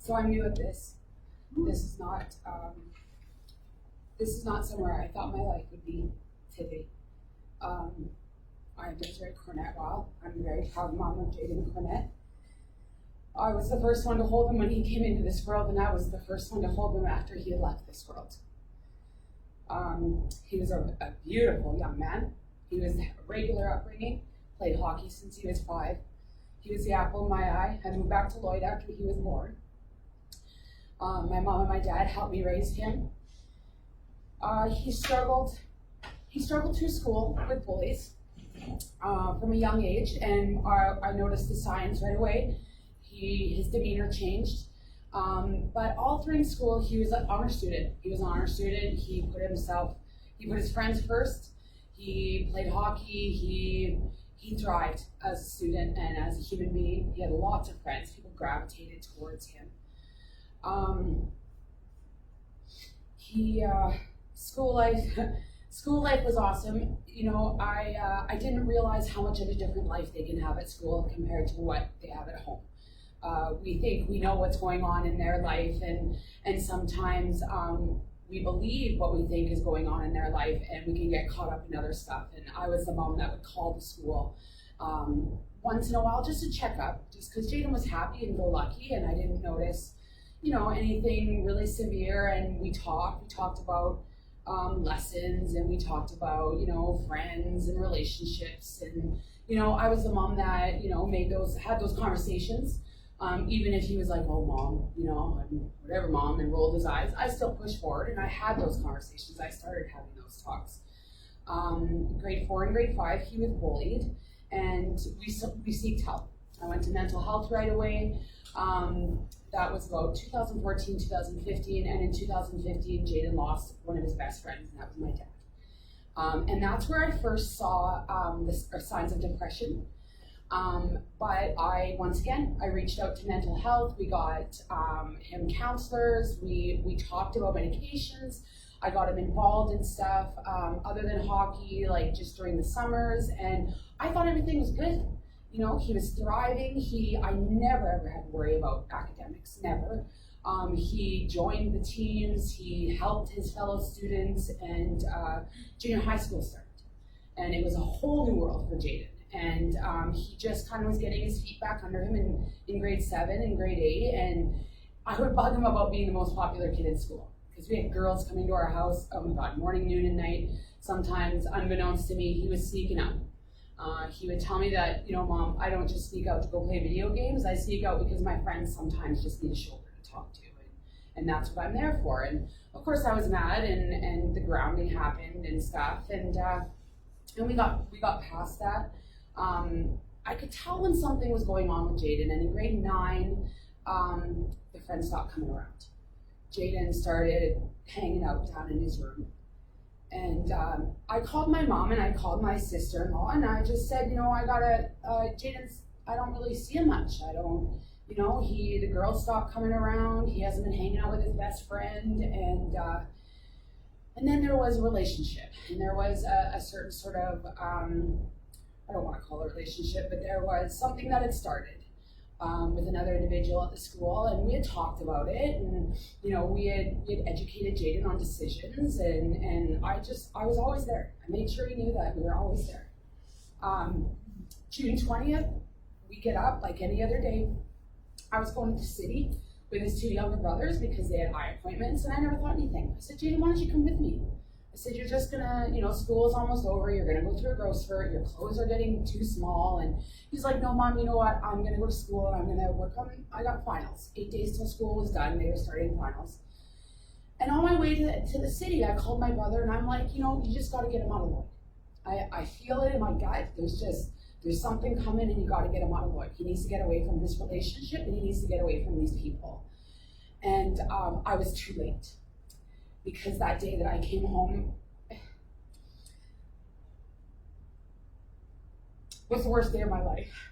So I'm new at this. This is not somewhere I thought my life would be today. I'm Desiree Cornett. I'm a very proud mom of Jaden Cornett. I was the first one to hold him when he came into this world, and I was the first one to hold him after he had left this world. He was a beautiful young man. He was a regular upbringing, played hockey since he was 5. He was the apple of my eye. I moved back to Lloyd after he was born. My mom and my dad helped me raise him. He struggled through school with bullies from a young age, and I noticed the signs right away. His demeanor changed, but all through school he was an honor student. He put his friends first. He played hockey. He thrived as a student and as a human being. He had lots of friends. People gravitated towards him. School life was awesome. You know, I didn't realize how much of a different life they can have at school compared to what they have at home. We think we know what's going on in their life, and sometimes we believe what we think is going on in their life, and we can get caught up in other stuff. And I was the mom that would call the school once in a while just to check up, just because Jaden was happy and go-lucky, and I didn't notice, anything really severe. And we talked about lessons, and we talked about, friends and relationships. And, I was the mom that, had those conversations. Even if he was like, oh, mom, whatever, mom, and rolled his eyes, I still pushed forward, and I had those conversations. I started having those talks. Grade 4 and grade 5, he was bullied, and we seeked help. I went to mental health right away. That was about 2014, 2015, and in 2015, Jaden lost one of his best friends, and that was my dad. And that's where I first saw the signs of depression. But once again, I reached out to mental health. We got him counselors. We talked about medications. I got him involved in stuff other than hockey, like just during the summers, and I thought everything was good. He was thriving. I never ever had to worry about academics, never. He joined the teams. He helped his fellow students, and junior high school started, and it was a whole new world for Jaden. And he just kind of was getting his feet back under him in grade 7 and grade 8. And I would bug him about being the most popular kid in school, because we had girls coming to our house, oh my God, morning, noon, and night. Sometimes, unbeknownst to me, he was sneaking out. He would tell me that, Mom, I don't just sneak out to go play video games. I sneak out because my friends sometimes just need a shoulder to talk to. And that's what I'm there for. And of course I was mad, and the grounding happened and stuff. And we got past that. I could tell when something was going on with Jaden, and in grade 9, the friends stopped coming around. Jaden started hanging out down in his room. And I called my mom and I called my sister-in-law, and I just said, Jaden's, I don't really see him much. I don't, the girls stopped coming around. He hasn't been hanging out with his best friend. And then there was a relationship, and there was a certain sort of, I don't want to call it a relationship, but there was something that had started with another individual at the school, and we had talked about it, and we had educated Jaden on decisions, and I was always there. I made sure he knew that we were always there. June 20th, we get up like any other day. I was going to the city with his 2 younger brothers because they had eye appointments, and I never thought anything. I said, Jaden, why don't you come with me? I said, you're just gonna, school's almost over, you're gonna go through a growth spurt, your clothes are getting too small. And he's like, no, Mom, you know what? I'm gonna go to school, and I'm gonna work on, I got finals. 8 days till school was done, they were starting finals. And on my way to the city, I called my brother, and I'm like, you just gotta get him out of Lloyd. I feel it in my gut. There's something coming, and you gotta get him out of Lloyd. He needs to get away from this relationship, and he needs to get away from these people. And I was too late. Because that day that I came home was the worst day of my life.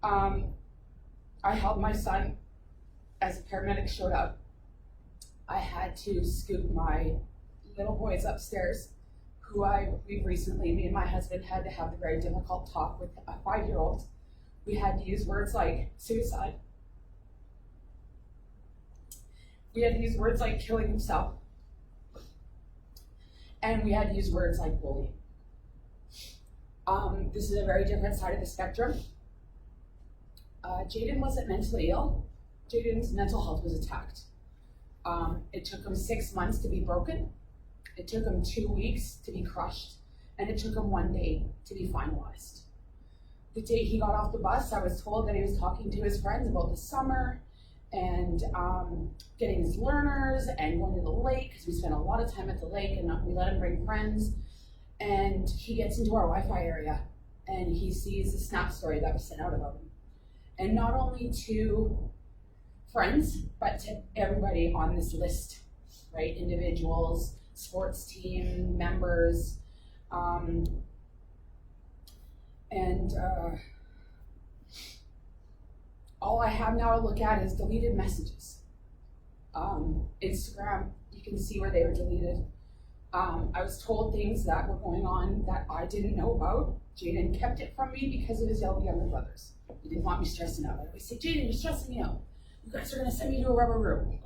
I held my son as paramedics showed up. I had to scoop my little boys upstairs, who me and my husband had to have the very difficult talk with a 5-year-old We had to use words like suicide. We had to use words like killing himself. And we had to use words like bullying. This is a very different side of the spectrum. Jaden wasn't mentally ill. Jaden's mental health was attacked. It took him 6 months to be broken. It took him 2 weeks to be crushed. And it took him 1 day to be finalized. The day he got off the bus, I was told that he was talking to his friends about the summer and getting his learners and going to the lake, because we spent a lot of time at the lake and we let him bring friends. And he gets into our Wi-Fi area and he sees the Snap story that was sent out about him. And not only to friends, but to everybody on this list, right? Individuals, sports team members, all I have now to look at is deleted messages. Instagram, you can see where they were deleted. I was told things that were going on that I didn't know about. Jaden kept it from me because of his younger brothers. He didn't want me stressing out. I always say, Jaden, you're stressing me out. You guys are gonna send me to a rubber room.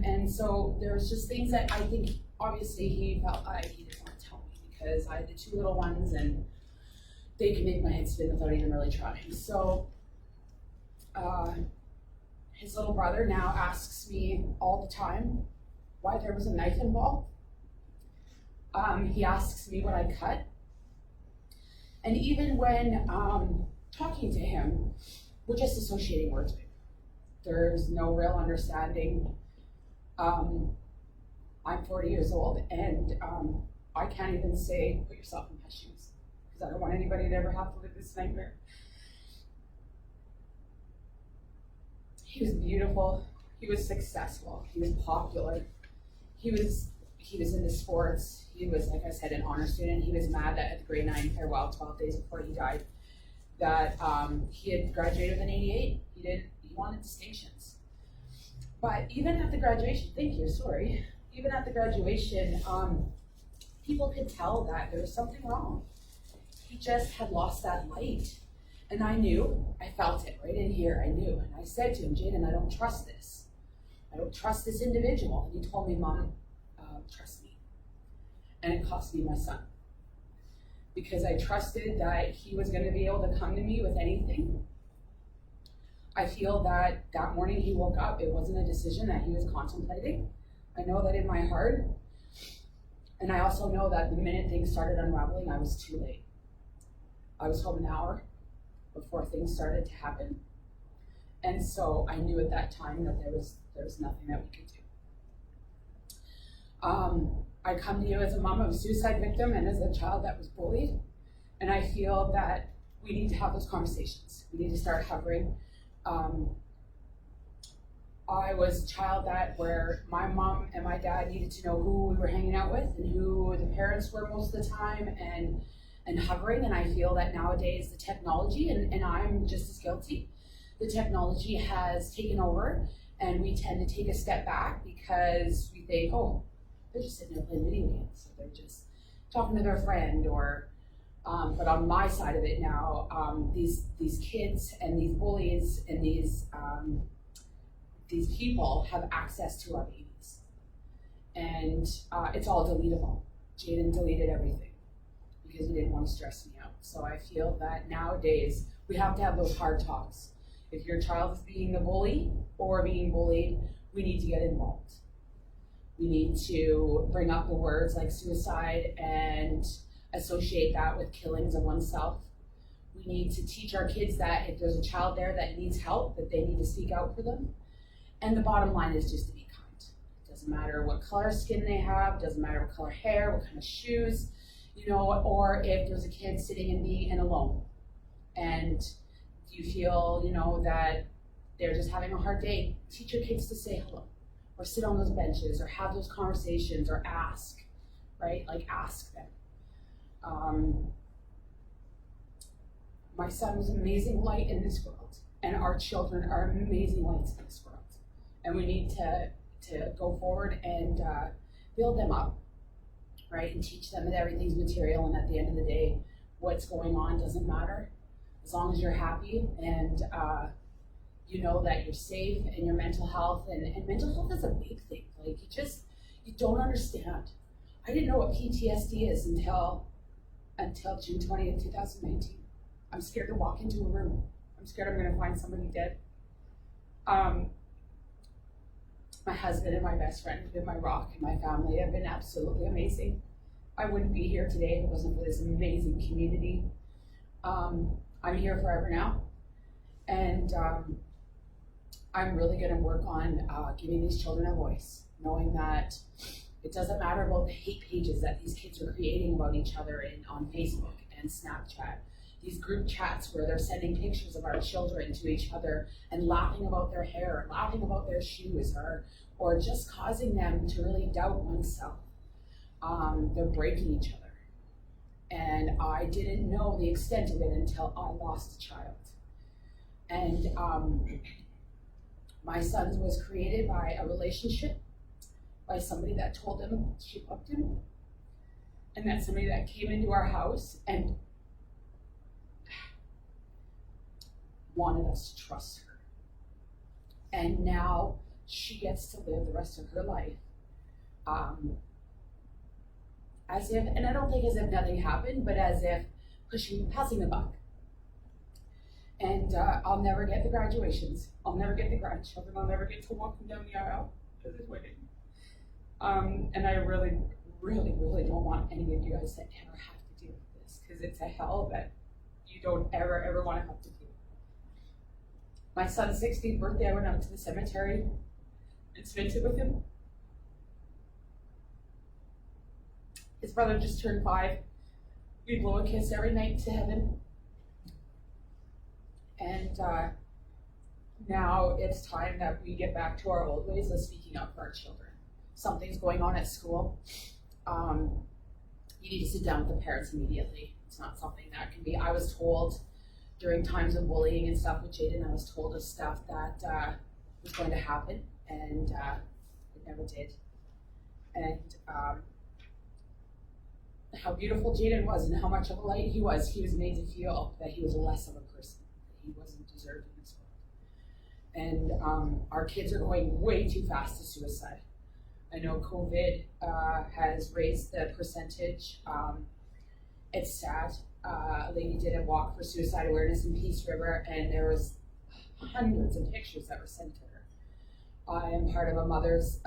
And so there was just things that I think obviously he felt he didn't want to tell me because I had the 2 little ones and they can make my head spin without even really trying. So his little brother now asks me all the time why there was a knife involved. He asks me what I cut. And even when talking to him, we're just associating words with him. There's no real understanding. I'm 40 years old and I can't even say, put yourself in my shoes, because I don't want anybody to ever have to live this nightmare. He was beautiful, he was successful, he was popular, he was into sports, he was, like I said, an honor student. He was mad that at the grade 9 farewell, 12 days before he died, that he had graduated with an 88. He wanted distinctions. But even at the graduation, even at the graduation, people could tell that there was something wrong. He just had lost that light. And I knew, I felt it right in here, I knew. And I said to him, Jaden, I don't trust this. I don't trust this individual. And he told me, Mom, trust me. And it cost me my son. Because I trusted that he was going to be able to come to me with anything. I feel that morning he woke up, it wasn't a decision that he was contemplating. I know that in my heart. And I also know that the minute things started unraveling, I was too late. I was home an hour before things started to happen. And so I knew at that time that there was nothing that we could do. I come to you as a mom of a suicide victim and as a child that was bullied. And I feel that we need to have those conversations. We need to start hovering. I was a child where my mom and my dad needed to know who we were hanging out with and who the parents were most of the time and hovering. And I feel that nowadays the technology, and I'm just as guilty, the technology has taken over and we tend to take a step back because we think, oh, they're just sitting there playing video games. So they're just talking to their friend but on my side of it now, these kids and these bullies and these people have access to our babies. And it's all deletable. Jaden deleted everything because he didn't want to stress me out. So I feel that nowadays we have to have those hard talks. If your child is being a bully or being bullied, we need to get involved. We need to bring up the words like suicide and associate that with killings of oneself. We need to teach our kids that if there's a child there that needs help, that they need to seek out for them. And the bottom line is just to be kind. It doesn't matter what color skin they have, doesn't matter what color hair, what kind of shoes, or if there's a kid sitting and alone. And you feel, that they're just having a hard day, teach your kids to say hello, or sit on those benches, or have those conversations, or ask, right? Like ask them. My son was an amazing light in this world, and our children are amazing lights in this world. And we need to go forward and build them up, right? And teach them that everything's material, and at the end of the day, what's going on doesn't matter. as long as you're happy and you know that you're safe and your mental health, and mental health is a big thing. Like you don't understand. I didn't know what PTSD is until June 20th, 2019. I'm scared to walk into a room. I'm scared I'm gonna find somebody dead. My husband and my best friend have been my rock, and my family have been absolutely amazing. I wouldn't be here today if it wasn't for this amazing community. I'm here forever now, and I'm really going to work on giving these children a voice, knowing that it doesn't matter about the hate pages that these kids are creating about each other on Facebook and Snapchat. These group chats where they're sending pictures of our children to each other and laughing about their hair, laughing about their shoes, or just causing them to really doubt oneself. They're breaking each other. And I didn't know the extent of it until I lost a child. And my son was created by a relationship, by somebody that told him she loved him, and that somebody that came into our house and wanted us to trust her. And now she gets to live the rest of her life as if, and I don't think as if nothing happened, but as if passing the buck. And I'll never get the graduations. I'll never get the grandchildren. I'll never get to walk them down the aisle because it's wedding. And I really, really, really don't want any of you guys to ever have to deal with this, because it's a hell that you don't ever want to have to do. My son's 16th birthday, I went out to the cemetery and spent it with him. His brother just turned 5. We blow a kiss every night to heaven. And now it's time that we get back to our old ways of speaking up for our children. Something's going on at school. You need to sit down with the parents immediately. It's not something that can be, I was told during times of bullying and stuff with Jaden, I was told of stuff that was going to happen, and it never did. And how beautiful Jaden was and how much of a light he was made to feel that he was less of a person, that he wasn't deserved in this world. And our kids are going way too fast to suicide. I know COVID has raised the percentage. It's sad. A lady did a walk for suicide awareness in Peace River, and there was hundreds of pictures that were sent to her. I am part of a mother's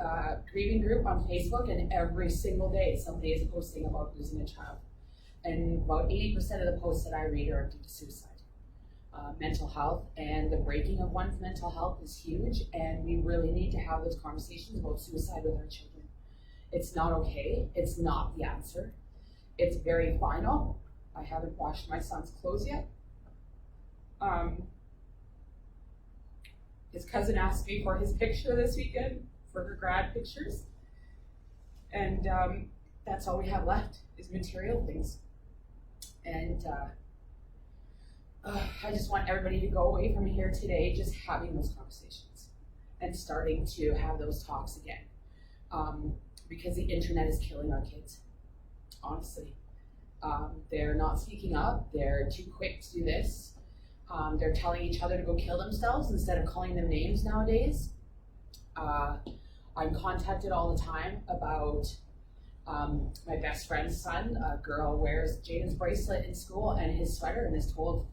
grieving group on Facebook, and every single day somebody is posting about losing a child. And about 80% of the posts that I read are due to suicide. Mental health and the breaking of one's mental health is huge, and we really need to have those conversations about suicide with our children. It's not okay. It's not the answer. It's very final. I haven't washed my son's clothes yet. His cousin asked me for his picture this weekend for her grad pictures. And that's all we have left is material things. And I just want everybody to go away from here today just having those conversations and starting to have those talks again. Because the internet is killing our kids, honestly. They're not speaking up. They're too quick to do this. They're telling each other to go kill themselves instead of calling them names nowadays. I'm contacted all the time about my best friend's son. A girl wears Jaden's bracelet in school and his sweater and is told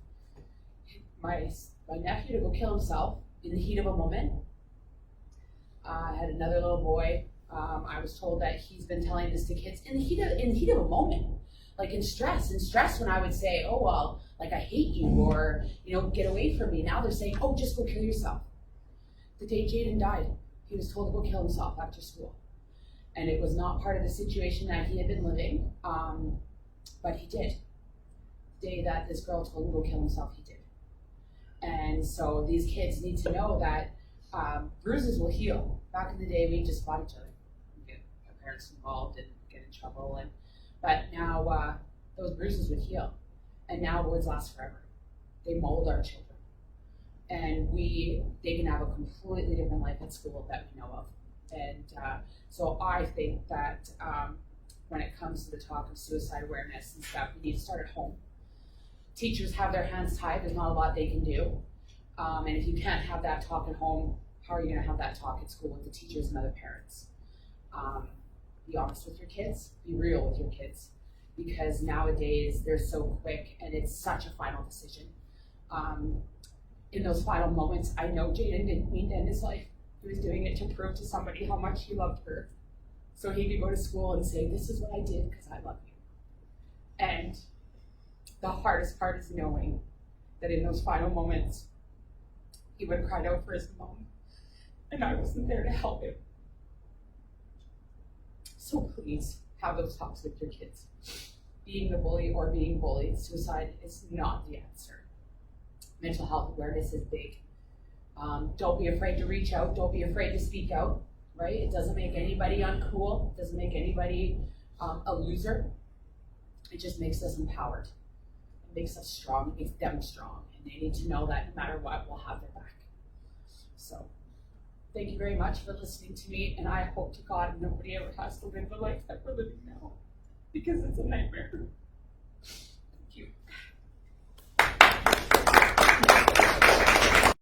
my nephew to go kill himself in the heat of a moment. I had another little boy. I was told that he's been telling this to kids in the heat of a moment. Like in stress when I would say, oh, well, like I hate you, or, get away from me. Now they're saying, oh, just go kill yourself. The day Jaden died, he was told to go kill himself after school. And it was not part of the situation that he had been living, but he did. The day that this girl told him to go kill himself, he did. And so these kids need to know that bruises will heal. Back in the day, we just fought each other. We'd get our parents involved and get in trouble, but now those bruises would heal, and now words last forever. They mold our children, and they can have a completely different life at school that we know of. And so I think that when it comes to the talk of suicide awareness and stuff, we need to start at home. teachers have their hands tied. There's not a lot they can do. And if you can't have that talk at home, how are you going to have that talk at school with the teachers and other parents? Be honest with your kids. Be real with your kids. Because nowadays they're so quick and it's such a final decision. In those final moments, I know Jaden didn't mean to end his life. He was doing it to prove to somebody how much he loved her. So he could go to school and say, this is what I did because I love you. And the hardest part is knowing that in those final moments, he would have cried out for his mom, and I wasn't there to help him. So please have those talks with your kids. Being the bully or being bullied, suicide is not the answer. Mental health awareness is big. Don't be afraid to reach out. Don't be afraid to speak out, right? It doesn't make anybody uncool. It doesn't make anybody a loser. It just makes us empowered. It makes us strong. It makes them strong. And they need to know that no matter what, we'll have their back. So thank you very much for listening to me. And I hope to God nobody ever has to live the life that we're living now, because it's a nightmare.